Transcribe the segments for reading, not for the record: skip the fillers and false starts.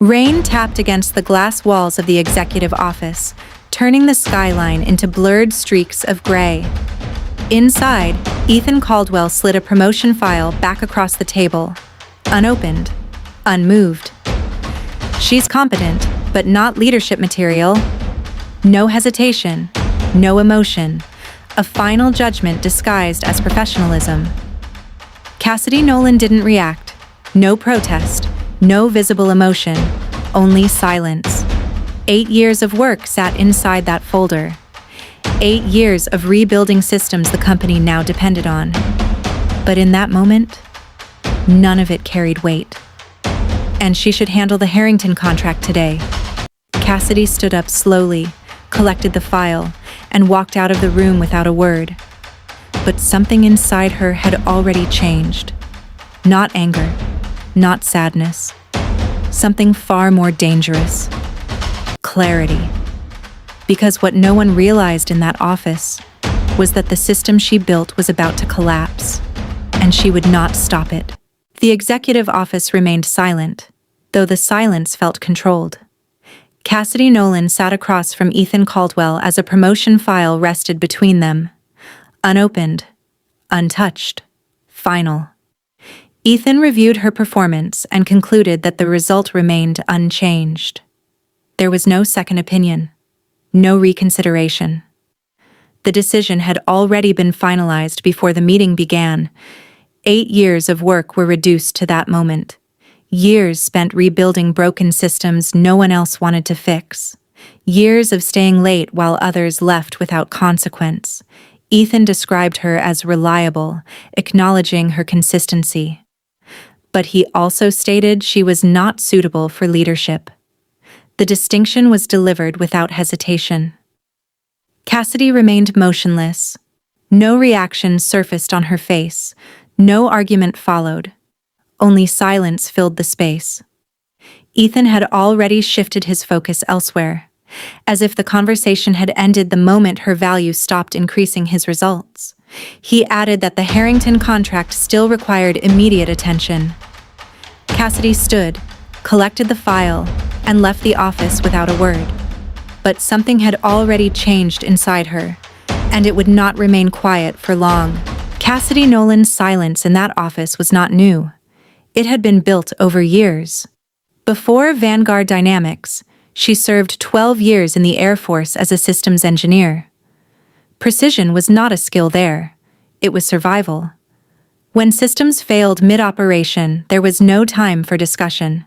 Rain tapped against the glass walls of the executive office, turning the skyline into blurred streaks of gray. Inside, Ethan Caldwell slid a promotion file back across the table, unopened, unmoved. She's competent, but not leadership material. No hesitation, no emotion, a final judgment disguised as professionalism. Cassidy Nolan didn't react. No protest, no visible emotion, only silence. 8 years of work sat inside that folder. 8 years of rebuilding systems the company now depended on. But in that moment, none of it carried weight. And she should handle the Harrington contract today. Cassidy stood up slowly, collected the file, and walked out of the room without a word. But something inside her had already changed. Not anger, not sadness. Something far more dangerous. Clarity. Because what no one realized in that office was that the system she built was about to collapse, and she would not stop it. The executive office remained silent, though the silence felt controlled. Cassidy Nolan sat across from Ethan Caldwell as a promotion file rested between them. Unopened, untouched, final. Ethan reviewed her performance and concluded that the result remained unchanged. There was no second opinion, no reconsideration. The decision had already been finalized before the meeting began. 8 years of work were reduced to that moment. Years spent rebuilding broken systems no one else wanted to fix. Years of staying late while others left without consequence. Ethan described her as reliable, acknowledging her consistency. But he also stated she was not suitable for leadership. The distinction was delivered without hesitation. Cassidy remained motionless. No reaction surfaced on her face. No argument followed. Only silence filled the space. Ethan had already shifted his focus elsewhere, as if the conversation had ended the moment her value stopped increasing his results. He added that the Harrington contract still required immediate attention. Cassidy stood, collected the file, and left the office without a word. But something had already changed inside her, and it would not remain quiet for long. Cassidy Nolan's silence in that office was not new. It had been built over years. Before Vanguard Dynamics, she served 12 years in the Air Force as a systems engineer. Precision was not a skill there. It was survival. When systems failed mid-operation, there was no time for discussion.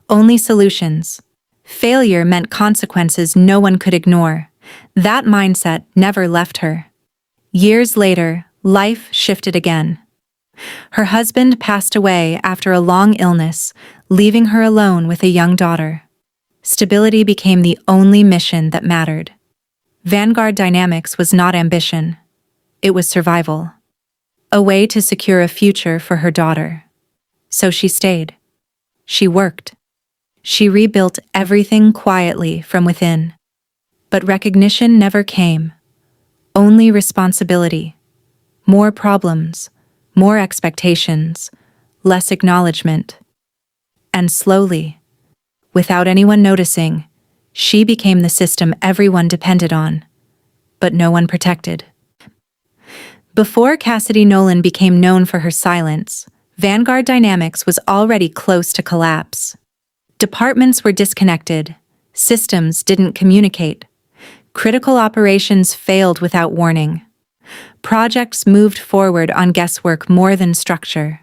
Only solutions. Failure meant consequences no one could ignore. That mindset never left her. Years later, life shifted again. Her husband passed away after a long illness, leaving her alone with a young daughter. Stability became the only mission that mattered. Vanguard Dynamics was not ambition. It was survival. A way to secure a future for her daughter. So she stayed. She worked. She rebuilt everything quietly from within. But recognition never came. Only responsibility. More problems, more expectations, less acknowledgement. And slowly, without anyone noticing, she became the system everyone depended on, but no one protected. Before Cassidy Nolan became known for her silence, Vanguard Dynamics was already close to collapse. Departments were disconnected. Systems didn't communicate. Critical operations failed without warning. Projects moved forward on guesswork more than structure.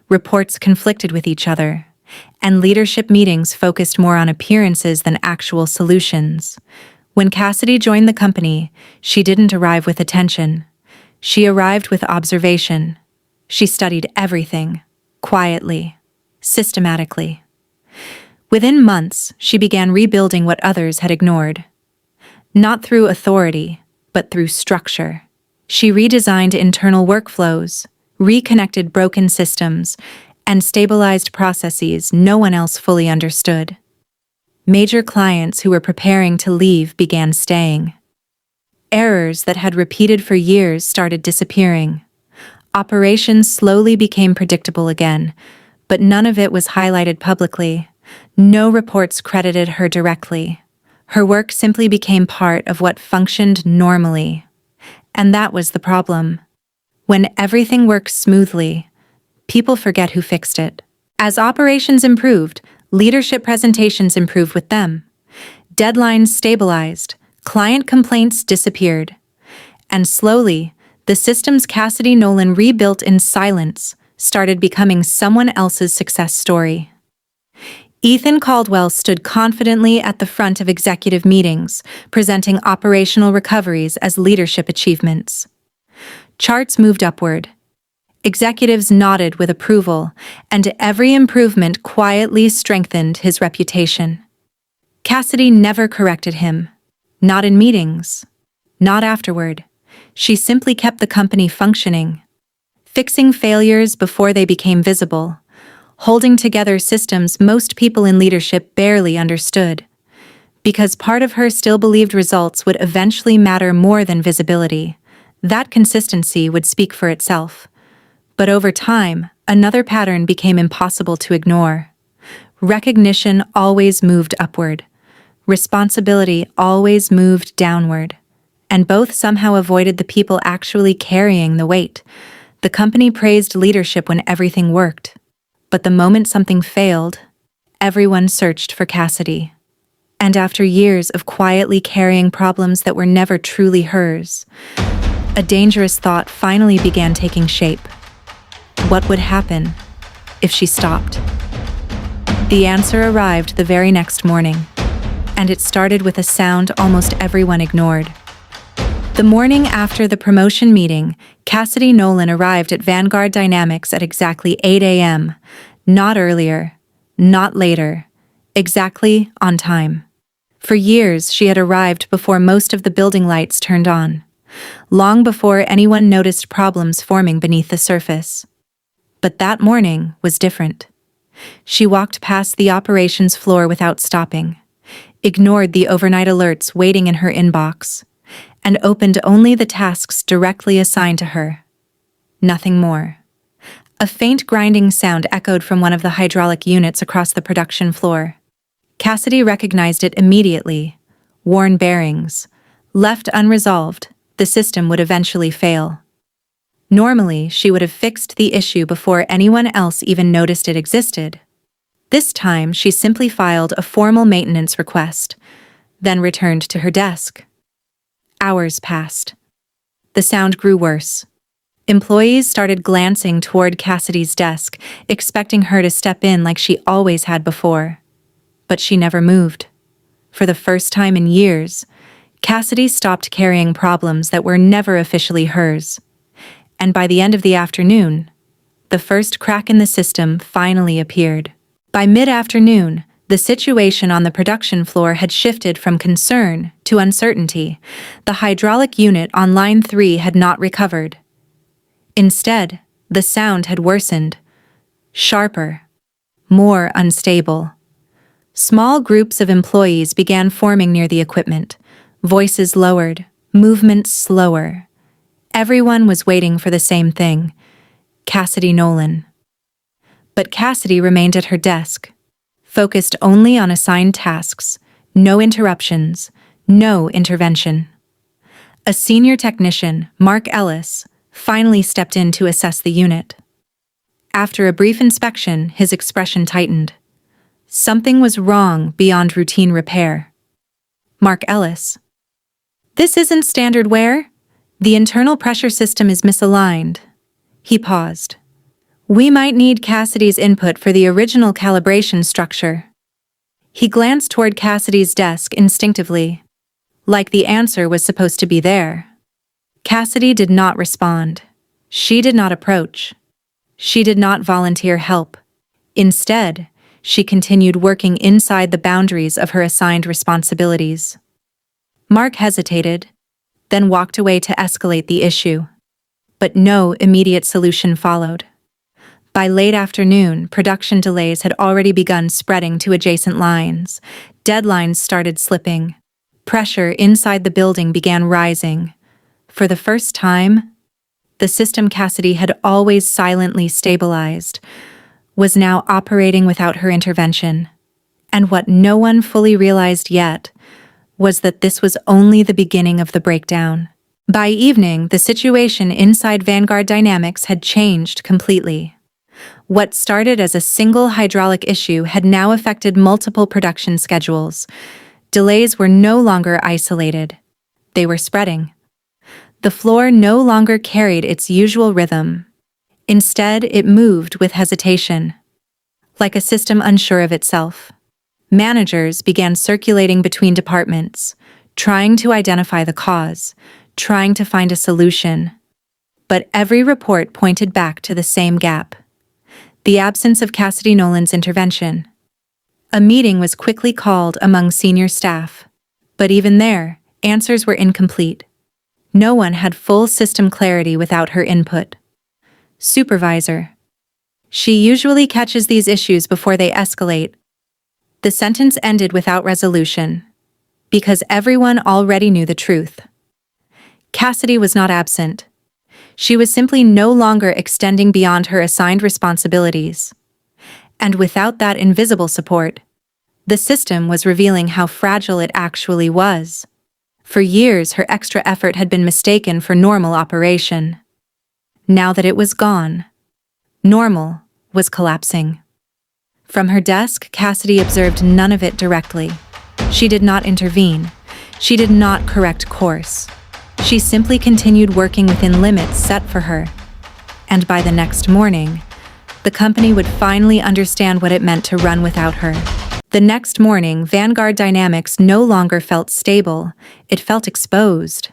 Reports conflicted with each other, and leadership meetings focused more on appearances than actual solutions. When Cassidy joined the company, she didn't arrive with attention. She arrived with observation. She studied everything, quietly, systematically. Within months, she began rebuilding what others had ignored. Not through authority, but through structure. She redesigned internal workflows, reconnected broken systems, and stabilized processes no one else fully understood. Major clients who were preparing to leave began staying. Errors that had repeated for years started disappearing. Operations slowly became predictable again, but none of it was highlighted publicly. No reports credited her directly. Her work simply became part of what functioned normally. And that was the problem. When everything works smoothly, people forget who fixed it. As operations improved, leadership presentations improved with them. Deadlines stabilized, client complaints disappeared. And slowly, the systems Cassidy Nolan rebuilt in silence started becoming someone else's success story. Ethan Caldwell stood confidently at the front of executive meetings, presenting operational recoveries as leadership achievements. Charts moved upward. Executives nodded with approval, and every improvement quietly strengthened his reputation. Cassidy never corrected him. Not in meetings. Not afterward. She simply kept the company functioning, fixing failures before they became visible, holding together systems most people in leadership barely understood. Because part of her still believed results would eventually matter more than visibility. That consistency would speak for itself. But over time, another pattern became impossible to ignore. Recognition always moved upward. Responsibility always moved downward. And both somehow avoided the people actually carrying the weight. The company praised leadership when everything worked. But the moment something failed, everyone searched for Cassidy. And after years of quietly carrying problems that were never truly hers, a dangerous thought finally began taking shape. What would happen if she stopped? The answer arrived the very next morning, and it started with a sound almost everyone ignored. The morning after the promotion meeting, Cassidy Nolan arrived at Vanguard Dynamics at exactly 8 a.m., not earlier, not later, exactly on time. For years, she had arrived before most of the building lights turned on, long before anyone noticed problems forming beneath the surface. But that morning was different. She walked past the operations floor without stopping, ignored the overnight alerts waiting in her inbox, and opened only the tasks directly assigned to her. Nothing more. A faint grinding sound echoed from one of the hydraulic units across the production floor. Cassidy recognized it immediately. Worn bearings. Left unresolved, the system would eventually fail. Normally, she would have fixed the issue before anyone else even noticed it existed. This time, she simply filed a formal maintenance request, then returned to her desk. Hours passed. The sound grew worse. Employees started glancing toward Cassidy's desk, expecting her to step in like she always had before. But she never moved. For the first time in years, Cassidy stopped carrying problems that were never officially hers. And by the end of the afternoon, the first crack in the system finally appeared. By mid-afternoon, the situation on the production floor had shifted from concern to uncertainty. The hydraulic unit on line 3 had not recovered. Instead, the sound had worsened. Sharper. More unstable. Small groups of employees began forming near the equipment. Voices lowered. Movements slower. Everyone was waiting for the same thing. Cassidy Nolan. But Cassidy remained at her desk, focused only on assigned tasks, no interruptions, no intervention. A senior technician, Mark Ellis, finally stepped in to assess the unit. After a brief inspection, his expression tightened. Something was wrong beyond routine repair. Mark Ellis. This isn't standard wear. The internal pressure system is misaligned. He paused. We might need Cassidy's input for the original calibration structure. He glanced toward Cassidy's desk instinctively, like the answer was supposed to be there. Cassidy did not respond. She did not approach. She did not volunteer help. Instead, she continued working inside the boundaries of her assigned responsibilities. Mark hesitated, then walked away to escalate the issue. But no immediate solution followed. By late afternoon, production delays had already begun spreading to adjacent lines. Deadlines started slipping. Pressure inside the building began rising. For the first time, the system Cassidy had always silently stabilized was now operating without her intervention. And what no one fully realized yet was that this was only the beginning of the breakdown. By evening, the situation inside Vanguard Dynamics had changed completely. What started as a single hydraulic issue had now affected multiple production schedules. Delays were no longer isolated. They were spreading. The floor no longer carried its usual rhythm. Instead, it moved with hesitation, like a system unsure of itself. Managers began circulating between departments, trying to identify the cause, trying to find a solution. But every report pointed back to the same gap: the absence of Cassidy Nolan's intervention. A meeting was quickly called among senior staff, but even there, answers were incomplete. No one had full system clarity without her input. Supervisor. She usually catches these issues before they escalate. The sentence ended without resolution, because everyone already knew the truth. Cassidy was not absent. She was simply no longer extending beyond her assigned responsibilities. And without that invisible support, the system was revealing how fragile it actually was. For years, her extra effort had been mistaken for normal operation. Now that it was gone, normal was collapsing. From her desk, Cassidy observed none of it directly. She did not intervene. She did not correct course. She simply continued working within limits set for her. And by the next morning, the company would finally understand what it meant to run without her. The next morning, Vanguard Dynamics no longer felt stable. It felt exposed.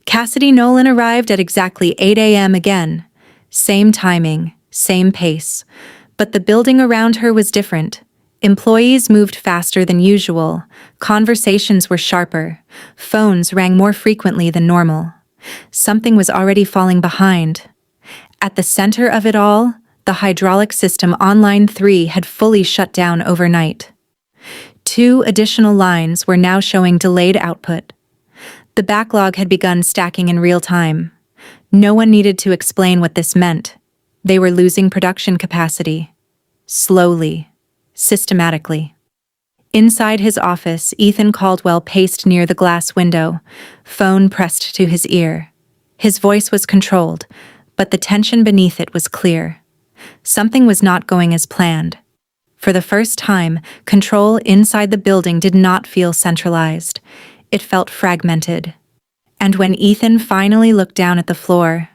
Cassidy Nolan arrived at exactly 8 a.m. again. Same timing, same pace. But the building around her was different. Employees moved faster than usual. Conversations were sharper. Phones rang more frequently than normal. Something was already falling behind. At the center of it all, the hydraulic system on line 3 had fully shut down overnight. 2 additional lines were now showing delayed output. The backlog had begun stacking in real time. No one needed to explain what this meant. They were losing production capacity. Slowly. Systematically. Inside his office, Ethan Caldwell paced near the glass window, phone pressed to his ear. His voice was controlled, but the tension beneath it was clear. Something was not going as planned. For the first time, control inside the building did not feel centralized. It felt fragmented. And when Ethan finally looked down at the floor,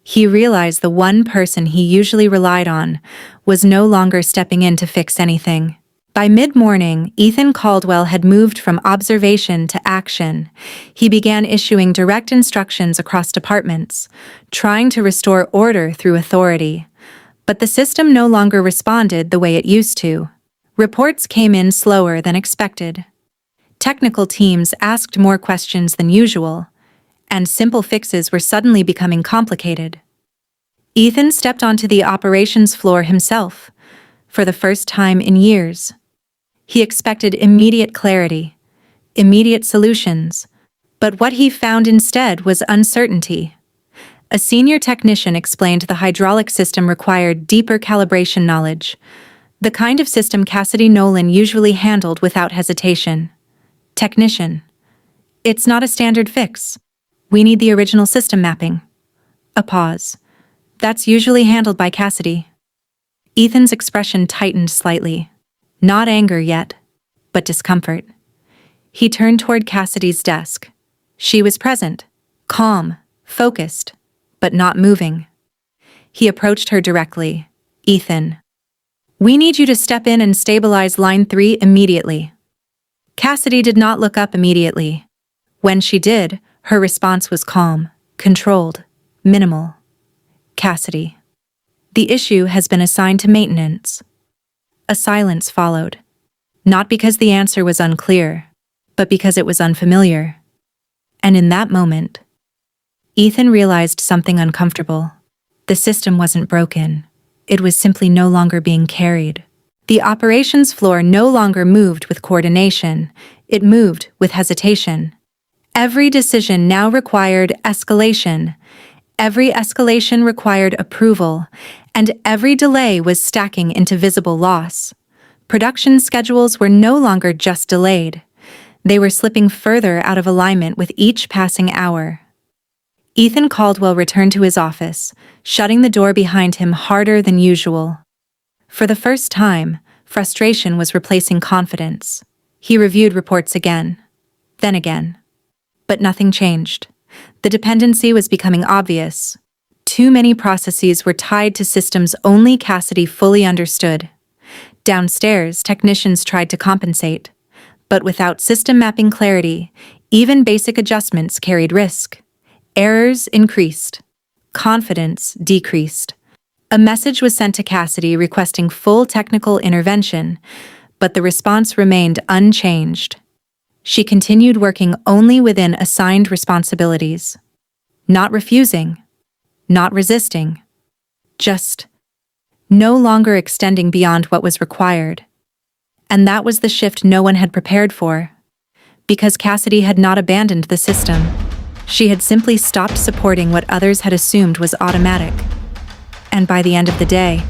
he realized the one person he usually relied on was no longer stepping in to fix anything. By mid-morning, Ethan Caldwell had moved from observation to action. He began issuing direct instructions across departments, trying to restore order through authority. But the system no longer responded the way it used to. Reports came in slower than expected. Technical teams asked more questions than usual, and simple fixes were suddenly becoming complicated. Ethan stepped onto the operations floor himself, for the first time in years. He expected immediate clarity, immediate solutions, but what he found instead was uncertainty. A senior technician explained the hydraulic system required deeper calibration knowledge, the kind of system Cassidy Nolan usually handled without hesitation. Technician. It's not a standard fix. We need the original system mapping. A pause. That's usually handled by Cassidy. Ethan's expression tightened slightly. Not anger yet, but discomfort. He turned toward Cassidy's desk. She was present, calm, focused, but not moving. He approached her directly. Ethan. We need you to step in and stabilize line 3 immediately. Cassidy did not look up immediately. When she did, her response was calm, controlled, minimal. Cassidy. The issue has been assigned to maintenance. A silence followed. Not because the answer was unclear, but because it was unfamiliar. And in that moment, Ethan realized something uncomfortable. The system wasn't broken. It was simply no longer being carried. The operations floor no longer moved with coordination. It moved with hesitation. Every decision now required escalation. Every escalation required approval, and every delay was stacking into visible loss. Production schedules were no longer just delayed. They were slipping further out of alignment with each passing hour. Ethan Caldwell returned to his office, shutting the door behind him harder than usual. For the first time, frustration was replacing confidence. He reviewed reports again, then again. But nothing changed. The dependency was becoming obvious. Too many processes were tied to systems only Cassidy fully understood. Downstairs, technicians tried to compensate. But without system mapping clarity, even basic adjustments carried risk. Errors increased. Confidence decreased. A message was sent to Cassidy requesting full technical intervention, but the response remained unchanged. She continued working only within assigned responsibilities. Not refusing, not resisting, just no longer extending beyond what was required. And that was the shift no one had prepared for. Because Cassidy had not abandoned the system. She had simply stopped supporting what others had assumed was automatic. And by the end of the day,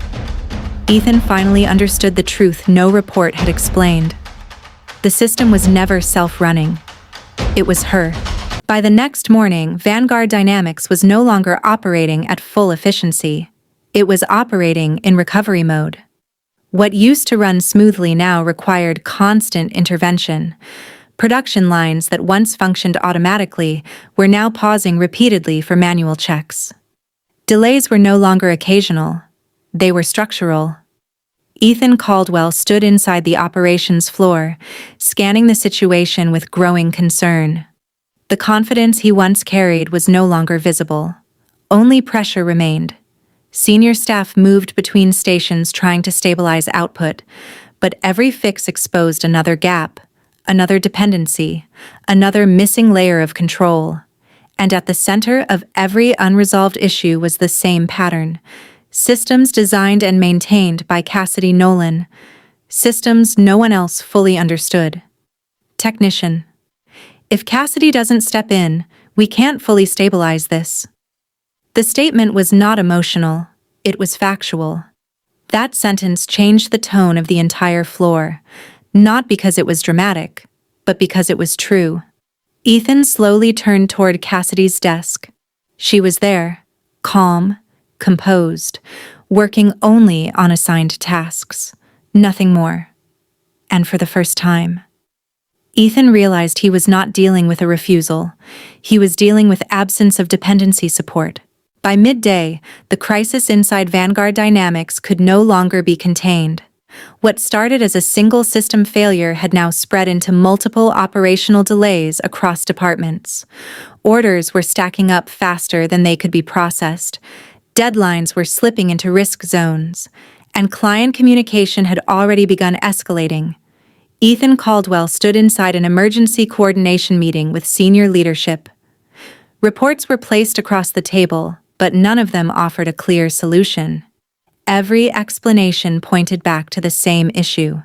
Ethan finally understood the truth no report had explained. The system was never self-running. It was her. By the next morning, Vanguard Dynamics was no longer operating at full efficiency. It was operating in recovery mode. What used to run smoothly now required constant intervention. Production lines that once functioned automatically were now pausing repeatedly for manual checks. Delays were no longer occasional. They were structural. Ethan Caldwell stood inside the operations floor, scanning the situation with growing concern. The confidence he once carried was no longer visible. Only pressure remained. Senior staff moved between stations trying to stabilize output, but every fix exposed another gap, another dependency, another missing layer of control. And at the center of every unresolved issue was the same pattern. Systems designed and maintained by Cassidy Nolan. Systems no one else fully understood. Technician. If Cassidy doesn't step in, we can't fully stabilize this. The statement was not emotional, it was factual. That sentence changed the tone of the entire floor, not because it was dramatic, but because it was true. Ethan slowly turned toward Cassidy's desk. She was there, calm, composed, working only on assigned tasks, nothing more. And for the first time, Ethan realized he was not dealing with a refusal. He was dealing with absence of dependency support. By midday, the crisis inside Vanguard Dynamics could no longer be contained. What started as a single system failure had now spread into multiple operational delays across departments. Orders were stacking up faster than they could be processed. Deadlines were slipping into risk zones, and client communication had already begun escalating. Ethan Caldwell stood inside an emergency coordination meeting with senior leadership. Reports were placed across the table, but none of them offered a clear solution. Every explanation pointed back to the same issue.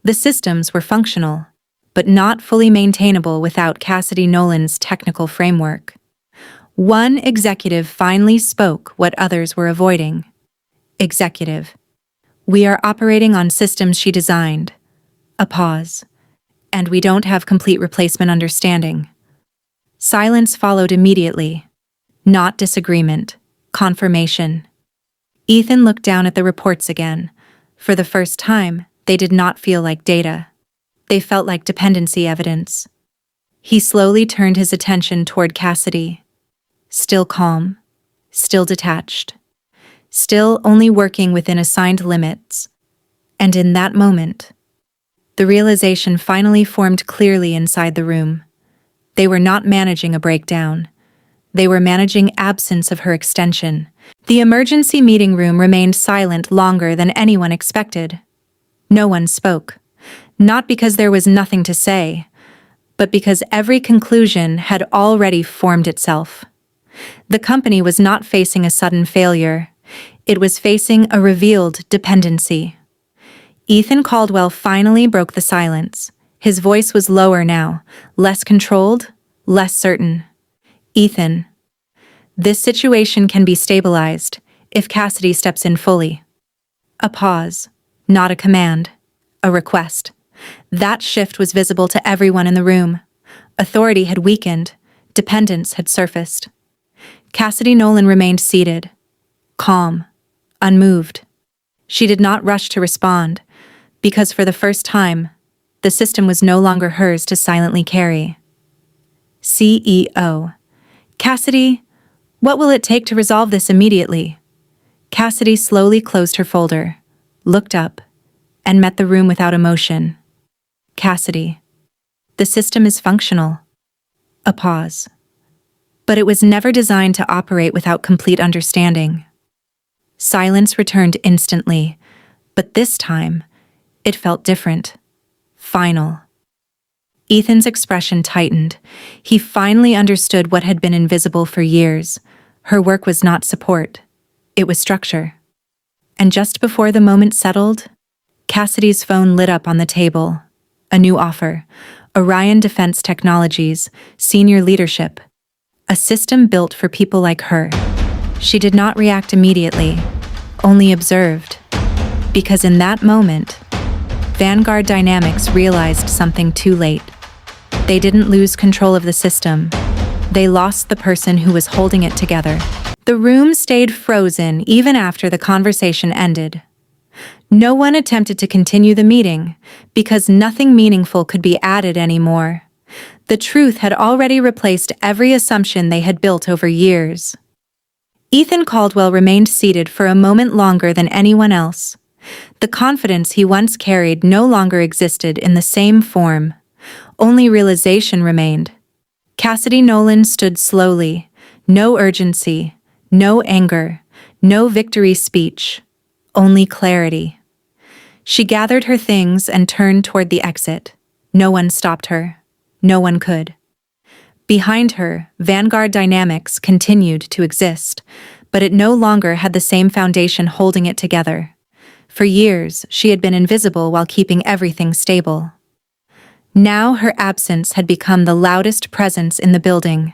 The systems were functional, but not fully maintainable without Cassidy Nolan's technical framework. One executive finally spoke what others were avoiding. Executive. We are operating on systems she designed. A pause. And we don't have complete replacement understanding. Silence followed immediately. Not disagreement. Confirmation. Ethan looked down at the reports again. For the first time, they did not feel like data. They felt like dependency evidence. He slowly turned his attention toward Cassidy. Still calm. Still detached. Still only working within assigned limits. And in that moment, the realization finally formed clearly inside the room. They were not managing a breakdown. They were managing absence of her extension. The emergency meeting room remained silent longer than anyone expected. No one spoke. Not because there was nothing to say, but because every conclusion had already formed itself. The company was not facing a sudden failure. It was facing a revealed dependency. Ethan Caldwell finally broke the silence. His voice was lower now, less controlled, less certain. Ethan. This situation can be stabilized if Cassidy steps in fully. A pause, not a command. a request. That shift was visible to everyone in the room. Authority had weakened, dependence had surfaced. Cassidy Nolan remained seated, calm, unmoved. She did not rush to respond, because for the first time, the system was no longer hers to silently carry. CEO. Cassidy, what will it take to resolve this immediately? Cassidy slowly closed her folder, looked up, and met the room without emotion. Cassidy. The system is functional. A pause. But it was never designed to operate without complete understanding. Silence returned instantly, but this time, it felt different. Final. Ethan's expression tightened. He finally understood what had been invisible for years. Her work was not support. It was structure. And just before the moment settled, Cassidy's phone lit up on the table. A new offer. Orion Defense Technologies, senior leadership. A system built for people like her. She did not react immediately, only observed. Because in that moment, Vanguard Dynamics realized something too late. They didn't lose control of the system. They lost the person who was holding it together. The room stayed frozen even after the conversation ended. No one attempted to continue the meeting, because nothing meaningful could be added anymore. The truth had already replaced every assumption they had built over years. Ethan Caldwell remained seated for a moment longer than anyone else. The confidence he once carried no longer existed in the same form. Only realization remained. Cassidy Nolan stood slowly, no urgency, no anger, no victory speech, only clarity. She gathered her things and turned toward the exit. No one stopped her. No one could. Behind her, Vanguard Dynamics continued to exist, but it no longer had the same foundation holding it together. For years, she had been invisible while keeping everything stable. Now her absence had become the loudest presence in the building.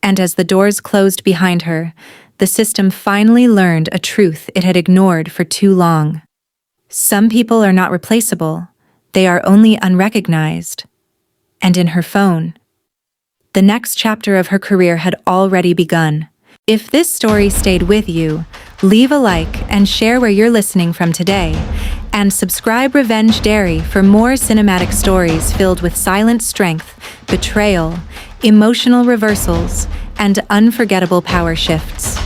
And as the doors closed behind her, the system finally learned a truth it had ignored for too long. Some people are not replaceable, they are only unrecognized. And in her phone, the next chapter of her career had already begun. If this story stayed with you, leave a like and share where you're listening from today, and subscribe Revenge Diary for more cinematic stories filled with silent strength, betrayal, emotional reversals, and unforgettable power shifts.